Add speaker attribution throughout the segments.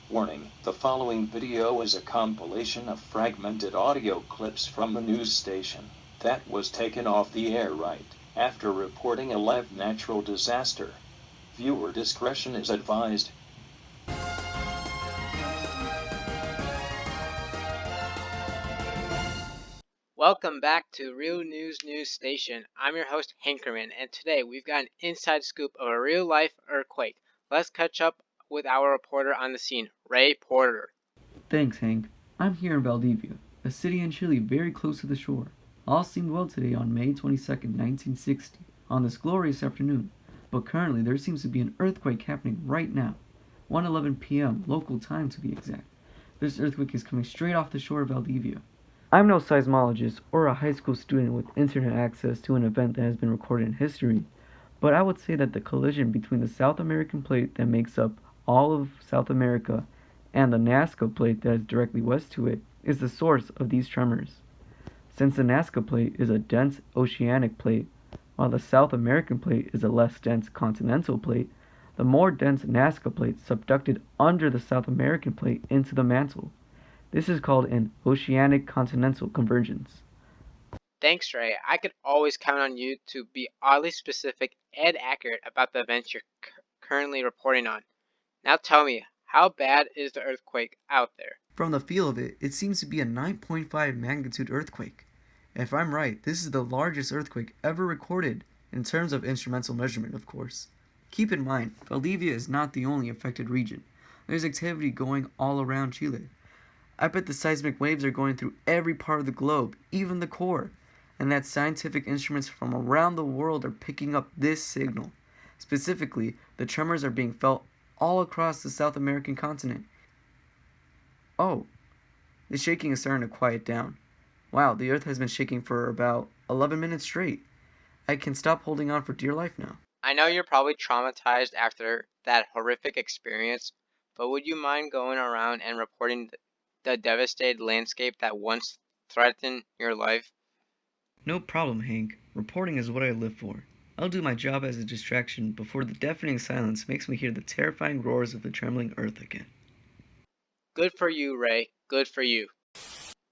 Speaker 1: Warning, the following video is a compilation of fragmented audio clips from the news station that was taken off the air right after reporting a live natural disaster. Viewer discretion is advised.
Speaker 2: Welcome back to Real News News Station. I'm your host Hankerman, and today we've got an inside scoop of a real-life earthquake. Let's catch up with our reporter on the scene, Ray Porter.
Speaker 3: Thanks, Hank. I'm here in Valdivia, a city in Chile very close to the shore. All seemed well today on May 22nd, 1960, on this glorious afternoon, but currently there seems to be an earthquake happening right now, 1:11 p.m. local time to be exact. This earthquake is coming straight off the shore of Valdivia. I'm no seismologist or a high school student with internet access to an event that has been recorded in history, but I would say that the collision between the South American plate that makes up all of South America and the Nazca plate that is directly west to it is the source of these tremors. Since the Nazca plate is a dense oceanic plate, while the South American plate is a less dense continental plate, the more dense Nazca plate subducted under the South American plate into the mantle. This is called an oceanic continental convergence.
Speaker 2: Thanks, Ray. I could always count on you to be oddly specific and accurate about the events you're currently reporting on. Now tell me, how bad is the earthquake out there?
Speaker 3: From the feel of it, it seems to be a 9.5 magnitude earthquake. If I'm right, this is the largest earthquake ever recorded, in terms of instrumental measurement, of course. Keep in mind, Valdivia is not the only affected region. There's activity going all around Chile. I bet the seismic waves are going through every part of the globe, even the core, and that scientific instruments from around the world are picking up this signal. Specifically, the tremors are being felt all across the South American continent. Oh, the shaking is starting to quiet down. Wow, the earth has been shaking for about 11 minutes straight. I can stop holding on for dear life now.
Speaker 2: I know you're probably traumatized after that horrific experience, but would you mind going around and reporting the devastated landscape that once threatened your life?
Speaker 3: No problem, Hank. Reporting is what I live for. I'll do my job as a distraction before the deafening silence makes me hear the terrifying roars of the trembling earth again.
Speaker 2: Good for you, Ray. Good for you.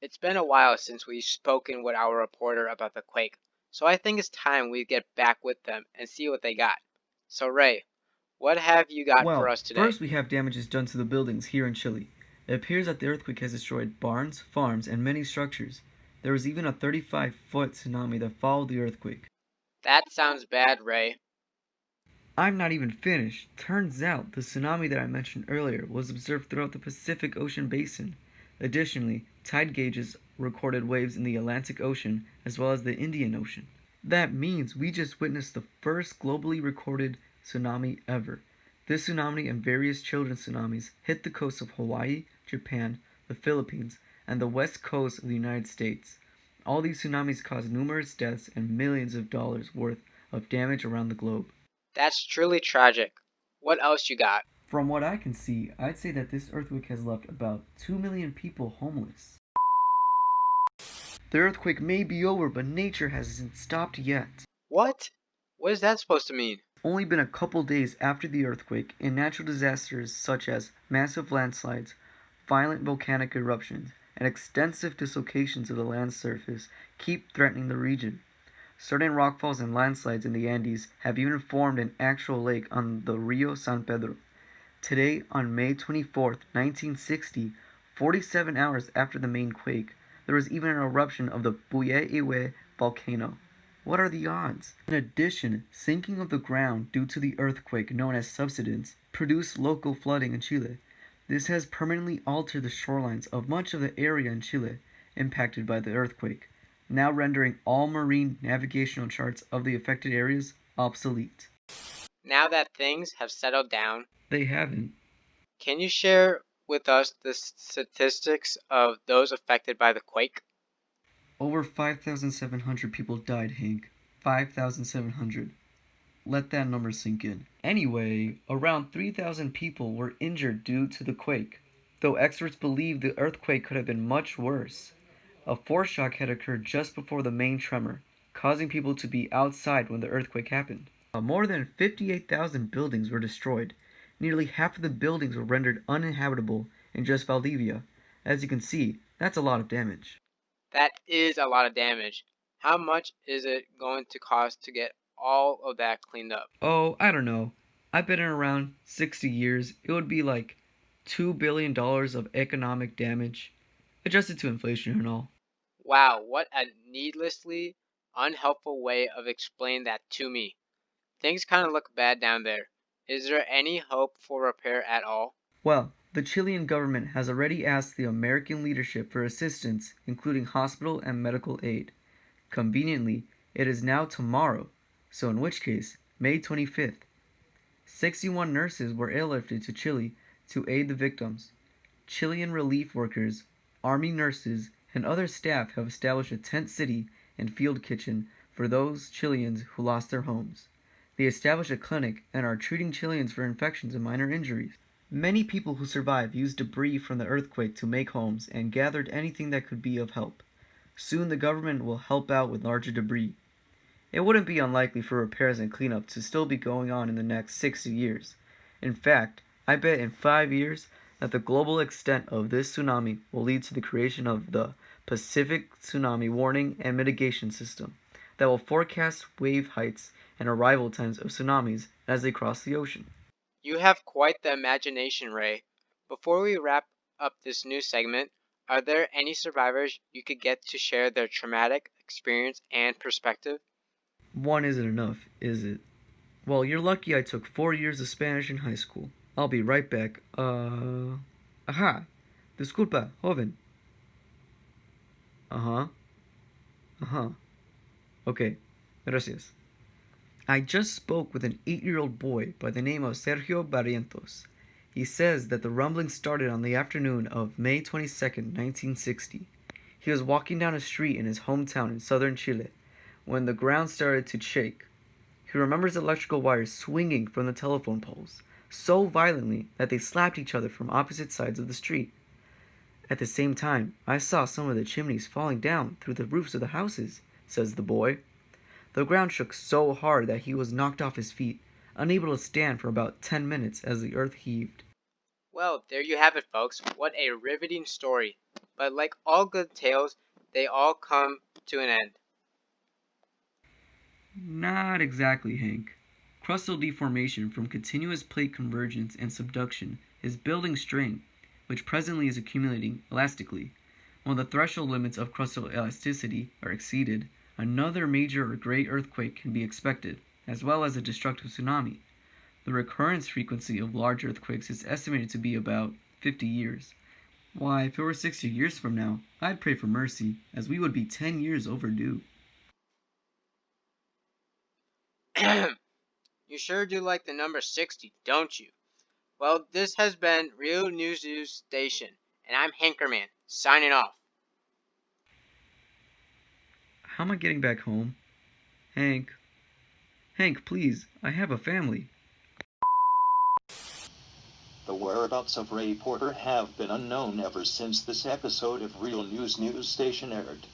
Speaker 2: It's been a while since we've spoken with our reporter about the quake, so I think it's time we get back with them and see what they got. So, Ray, what have you got for
Speaker 3: Well,
Speaker 2: us today?
Speaker 3: first we have damages done to the buildings here in Chile. It appears that the earthquake has destroyed barns, farms, and many structures. There was even a 35-foot tsunami that followed the earthquake.
Speaker 2: That sounds bad, Ray.
Speaker 3: I'm not even finished. Turns out the tsunami that I mentioned earlier was observed throughout the Pacific Ocean basin. Additionally, tide gauges recorded waves in the Atlantic Ocean as well as the Indian Ocean. That means we just witnessed the first globally recorded tsunami ever. This tsunami and various children's tsunamis hit the coasts of Hawaii, Japan, the Philippines, and the west coast of the United States. All these tsunamis caused numerous deaths and millions of dollars worth of damage around the globe.
Speaker 2: That's truly tragic. What else you got?
Speaker 3: From what I can see, I'd say that this earthquake has left about 2 million people homeless. The earthquake may be over, but nature hasn't stopped yet.
Speaker 2: What? What is that supposed to mean?
Speaker 3: Only been a couple days after the earthquake, and natural disasters such as massive landslides, violent volcanic eruptions, and extensive dislocations of the land surface keep threatening the region. Certain rockfalls and landslides in the Andes have even formed an actual lake on the Rio San Pedro. Today, on May 24th, 1960, 47 hours after the main quake, there was even an eruption of the Puyehue volcano. What are the odds? In addition, sinking of the ground due to the earthquake known as subsidence produced local flooding in Chile. This has permanently altered the shorelines of much of the area in Chile impacted by the earthquake, now rendering all marine navigational charts of the affected areas obsolete.
Speaker 2: Now that things have settled down,
Speaker 3: They haven't.
Speaker 2: can you share with us the statistics of those affected by the quake?
Speaker 3: Over 5,700 people died, Hank. 5,700. Let that number sink in. Anyway, around 3,000 people were injured due to the quake, though experts believe the earthquake could have been much worse. A foreshock had occurred just before the main tremor, causing people to be outside when the earthquake happened. More than 58,000 buildings were destroyed. Nearly half of the buildings were rendered uninhabitable in just Valdivia. As you can see, that's a lot of damage.
Speaker 2: That is a lot of damage. How much is it going to cost to get all of that cleaned up?
Speaker 3: Oh, I don't know. I bet in around 60 years it would be like $2 billion of economic damage, adjusted to inflation and all.
Speaker 2: Wow, what a needlessly unhelpful way of explaining that to me. Things kind of look bad down there. Is there any hope for repair at all?
Speaker 3: Well, the Chilean government has already asked the American leadership for assistance, including hospital and medical aid. Conveniently, it is now tomorrow, so in which case, May 25th. 61 nurses were airlifted to Chile to aid the victims. Chilean relief workers, army nurses, and other staff have established a tent city and field kitchen for those Chileans who lost their homes. They established a clinic and are treating Chileans for infections and minor injuries. Many people who survived used debris from the earthquake to make homes and gathered anything that could be of help. Soon the government will help out with larger debris. It wouldn't be unlikely for repairs and cleanup to still be going on in the next 60 years. In fact, I bet in 5 years that the global extent of this tsunami will lead to the creation of the Pacific Tsunami Warning and Mitigation System that will forecast wave heights and arrival times of tsunamis as they cross the ocean.
Speaker 2: You have quite the imagination, Ray. Before we wrap up this news segment, are there any survivors you could get to share their traumatic experience and perspective?
Speaker 3: One isn't enough, is it? Well, you're lucky I took 4 years of Spanish in high school. I'll be right back. Ajá. Disculpa, joven. Uh-huh. Okay. Gracias. I just spoke with an 8-year-old boy by the name of Sergio Barrientos. He says that the rumbling started on the afternoon of May 22nd, 1960. He was walking down a street in his hometown in southern Chile when the ground started to shake. He remembers electrical wires swinging from the telephone poles so violently that they slapped each other from opposite sides of the street. At the same time, I saw some of the chimneys falling down through the roofs of the houses, says the boy. The ground shook so hard that he was knocked off his feet, unable to stand for about 10 minutes as the earth heaved.
Speaker 2: Well, there you have it, folks. What a riveting story. But like all good tales, they all come to an end.
Speaker 3: Not exactly, Hank. Crustal deformation from continuous plate convergence and subduction is building strain, which presently is accumulating elastically. When the threshold limits of crustal elasticity are exceeded, another major or great earthquake can be expected, as well as a destructive tsunami. The recurrence frequency of large earthquakes is estimated to be about 50 years. Why, if it were 60 years from now, I'd pray for mercy, as we would be 10 years overdue.
Speaker 2: You sure do like the number 60, don't you? Well, this has been Real News Station, and I'm Hankerman, signing off.
Speaker 3: How am I getting back home? Hank, please, I have a family.
Speaker 1: The whereabouts of Ray Porter have been unknown ever since this episode of Real News Station aired.